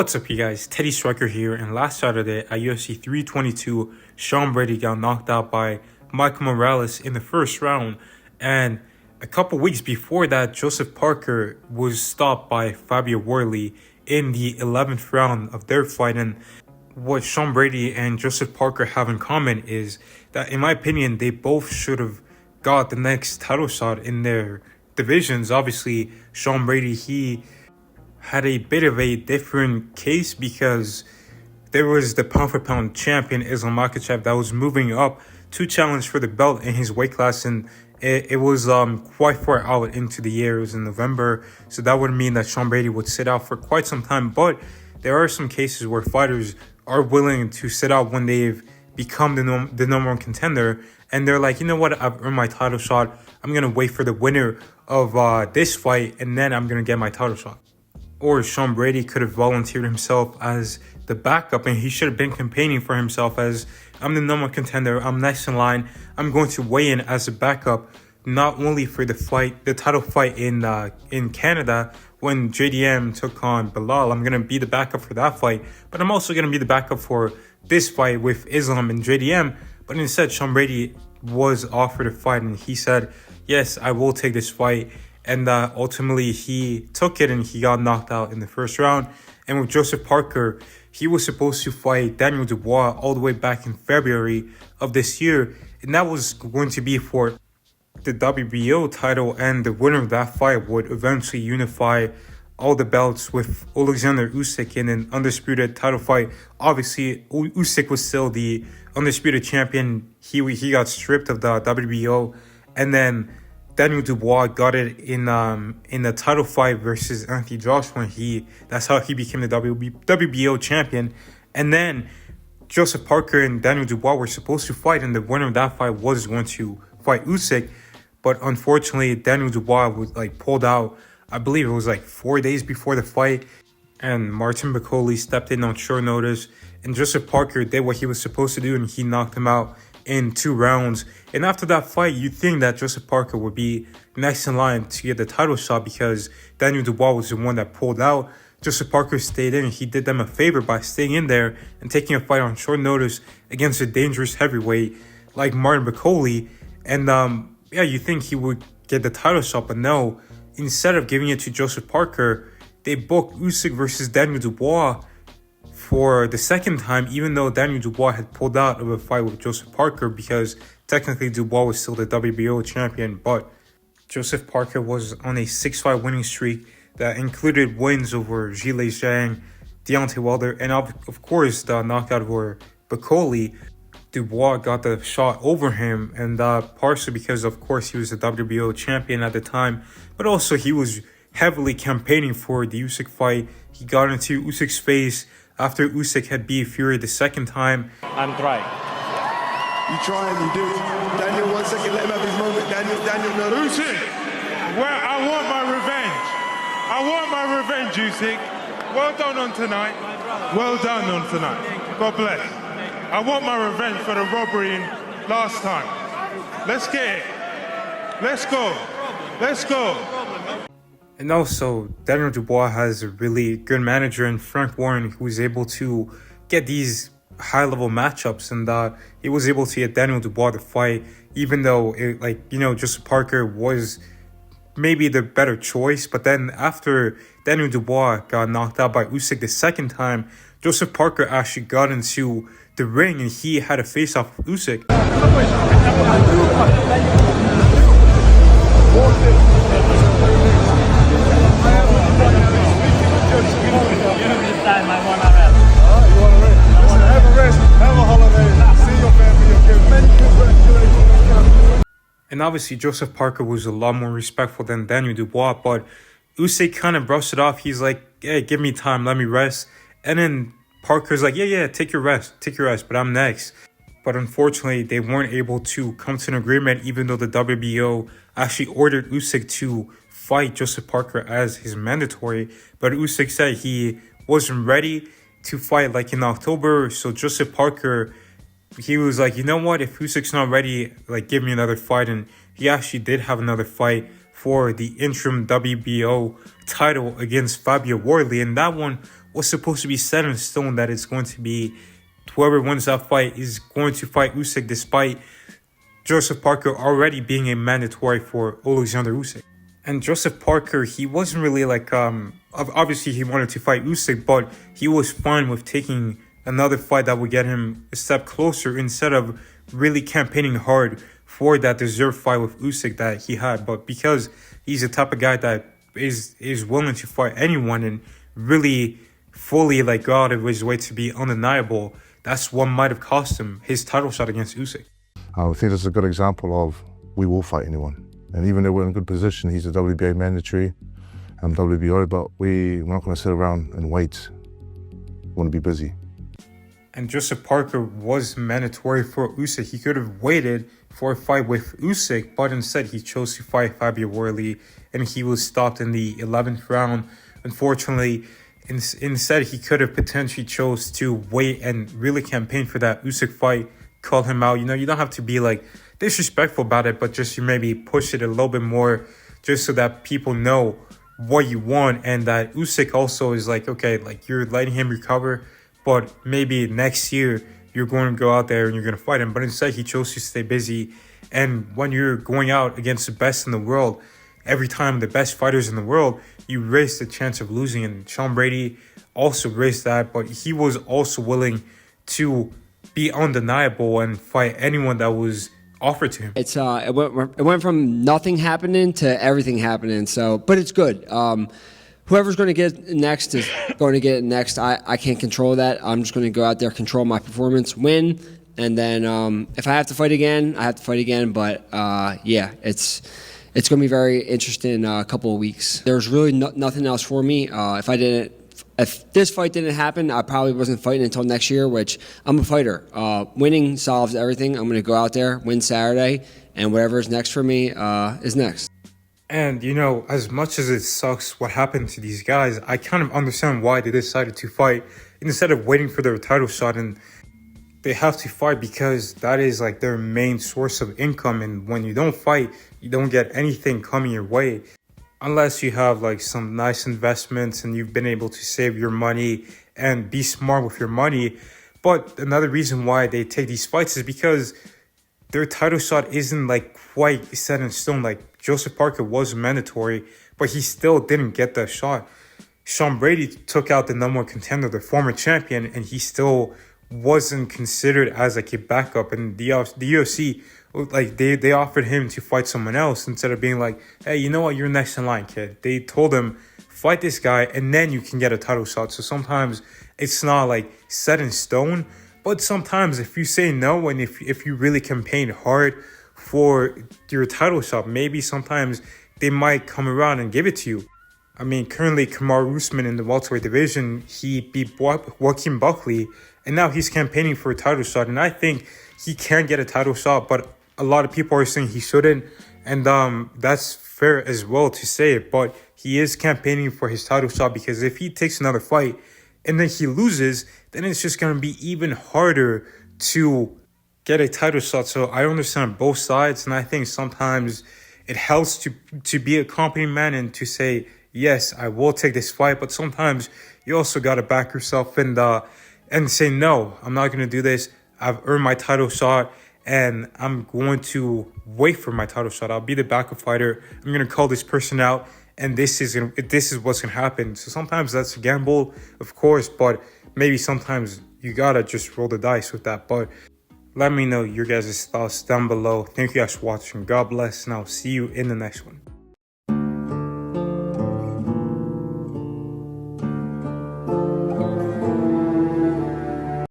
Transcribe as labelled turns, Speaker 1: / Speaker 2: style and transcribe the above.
Speaker 1: What's up, you guys? Teddy Striker here, and last Saturday at UFC 322, Sean Brady got knocked out by Michael Morales in the first round, and a couple weeks before that, Joseph Parker was stopped by Fabio Worley in the 11th round of their fight. And what Sean Brady and Joseph Parker have in common is that, in my opinion, they both should have got the next title shot in their divisions. Obviously, Sean Brady, he had a bit of a different case because there was the pound-for-pound champion Islam Makhachev that was moving up to challenge for the belt in his weight class, and it was quite far out into the year. It was in November, so that would mean that Sean Brady would sit out for quite some time. But there are some cases where fighters are willing to sit out when they've become the number one contender, and they're like, you know what, I've earned my title shot. I'm going to wait for the winner of this fight, and then I'm going to get my title shot. Or Sean Brady could have volunteered himself as the backup, and he should have been campaigning for himself as, I'm the number one contender, I'm next in line, I'm going to weigh in as a backup, not only for the title fight in Canada when JDM took on Bilal. I'm going to be the backup for that fight, but I'm also going to be the backup for this fight with Islam and JDM. But instead, Sean Brady was offered a fight, and he said, yes, I will take this fight. And ultimately, he took it, and he got knocked out in the first round. And with Joseph Parker, he was supposed to fight Daniel Dubois all the way back in February of this year. And that was going to be for the WBO title. And the winner of that fight would eventually unify all the belts with Alexander Usyk in an undisputed title fight. Obviously, Usyk was still the undisputed champion. He got stripped of the WBO. And then Daniel Dubois got it in the title fight versus Anthony Joshua. That's how he became the WBO champion. And then Joseph Parker and Daniel Dubois were supposed to fight, and the winner of that fight was going to fight Usyk. But unfortunately, Daniel Dubois was pulled out. I believe it was 4 days before the fight, and Martin Bakole stepped in on short notice, and Joseph Parker did what he was supposed to do, and he knocked him out in 2 rounds. And after that fight, you'd think that Joseph Parker would be next in line to get the title shot because Daniel Dubois was the one that pulled out. Joseph Parker stayed in, and he did them a favor by staying in there and taking a fight on short notice against a dangerous heavyweight like Martin Bakole. And you think he would get the title shot, but no. Instead of giving it to Joseph Parker, they booked Usyk versus Daniel Dubois for the second time, even though Daniel Dubois had pulled out of a fight with Joseph Parker because technically Dubois was still the WBO champion. But Joseph Parker was on a 6-fight winning streak that included wins over Zhilei Zhang, Deontay Wilder, and of course the knockout over Bakole. Dubois got the shot over him, and partially because, of course, he was the WBO champion at the time, but also he was heavily campaigning for the Usyk fight. He got into Usyk's face after Usyk had beat Fury the second time.
Speaker 2: I'm trying.
Speaker 3: You trying, you do. Daniel, 1 second, let him have his moment. Daniel, no.
Speaker 2: Usyk, I want my revenge. I want my revenge, Usyk. Well done on tonight. Well done on tonight. God bless. I want my revenge for the robbery last time. Let's get it. Let's go. Let's go.
Speaker 1: And also, Daniel Dubois has a really good manager in Frank Warren who is able to get these high-level matchups, and he was able to get Daniel Dubois to fight, even though Joseph Parker was maybe the better choice. But then after Daniel Dubois got knocked out by Usyk the second time, Joseph Parker actually got into the ring, and he had a face-off with Usyk. And obviously, Joseph Parker was a lot more respectful than Daniel Dubois, but Usyk kind of brushed it off. He's like, yeah, give me time, let me rest. And then Parker's like, yeah, take your rest, but I'm next. But unfortunately, they weren't able to come to an agreement, even though the WBO actually ordered Usyk to fight Joseph Parker as his mandatory. But Usyk said he wasn't ready to fight in October. So Joseph Parker, he was like, you know what, if Usyk's not ready, give me another fight. And he actually did have another fight for the interim WBO title against Fabio Worley, and that one was supposed to be set in stone that it's going to be whoever wins that fight is going to fight Usyk, despite Joseph Parker already being a mandatory for Alexander Usyk. And Joseph Parker, he wasn't really like, obviously he wanted to fight Usyk, but he was fine with taking another fight that would get him a step closer instead of really campaigning hard for that deserved fight with Usyk that he had. But because he's the type of guy that is willing to fight anyone and really fully like go out of his way to be undeniable, that's what might have cost him his title shot against Usyk.
Speaker 4: I think that's a good example of we will fight anyone. And even though we're in a good position, he's a WBA mandatory, I'm WBO, but we're not going to sit around and wait. We want to be busy.
Speaker 1: And Joseph Parker was mandatory for Usyk. He could have waited for a fight with Usyk, but instead he chose to fight Fabio Worley, and he was stopped in the 11th round. Unfortunately, instead he could have potentially chose to wait and really campaign for that Usyk fight, call him out. You know, you don't have to be like disrespectful about it, but just you maybe push it a little bit more just so that people know what you want, and that Usyk also is like, okay, like you're letting him recover, but maybe next year you're going to go out there and you're going to fight him. But instead he chose to stay busy. And when you're going out against the best in the world, every time the best fighters in the world, you raise the chance of losing. And Sean Brady also raised that, but he was also willing to be undeniable and fight anyone that was offered to him.
Speaker 5: It's it went from nothing happening to everything happening. So, but it's good. Whoever's going to get it next is going to get it next. I can't control that. I'm just going to go out there, control my performance, win, and then if I have to fight again, I have to fight again. But yeah, it's going to be very interesting couple of weeks. There's really nothing else for me. If this fight didn't happen, I probably wasn't fighting until next year, which I'm a fighter. Winning solves everything. I'm going to go out there, win Saturday, and whatever is next for me is next.
Speaker 1: And, you know, as much as it sucks what happened to these guys, I kind of understand why they decided to fight instead of waiting for their title shot. And they have to fight because that is like their main source of income. And when you don't fight, you don't get anything coming your way. Unless you have like some nice investments and you've been able to save your money and be smart with your money. But another reason why they take these fights is because their title shot isn't like quite set in stone. Like Joseph Parker was mandatory, but he still didn't get that shot. Sean Brady took out the #1 contender, the former champion, and he still wasn't considered as like a backup. And the UFC, like they offered him to fight someone else instead of being like, hey, you know what, you're next in line, kid. They told him, fight this guy and then you can get a title shot. So sometimes it's not like set in stone, but sometimes if you say no and if you really campaign hard for your title shot, maybe sometimes they might come around and give it to you. I mean, currently Kamaru Usman in the welterweight division, he beat Joaquin Buckley, and now he's campaigning for a title shot. And I think he can get a title shot, but a lot of people are saying he shouldn't, and that's fair as well to say it. But he is campaigning for his title shot, because if he takes another fight and then he loses, then it's just going to be even harder to get a title shot. So I understand both sides, and I think sometimes it helps to be a competent man and to say, yes, I will take this fight, but sometimes you also got to back yourself and say, no, I'm not going to do this. I've earned my title shot, and I'm going to wait for my title shot. I'll be the backup fighter. I'm going to call this person out, and this is what's going to happen. So sometimes that's a gamble, of course, but maybe sometimes you got to just roll the dice with that. But let me know your guys' thoughts down below. Thank you guys for watching. God bless, and I'll see you in the next one.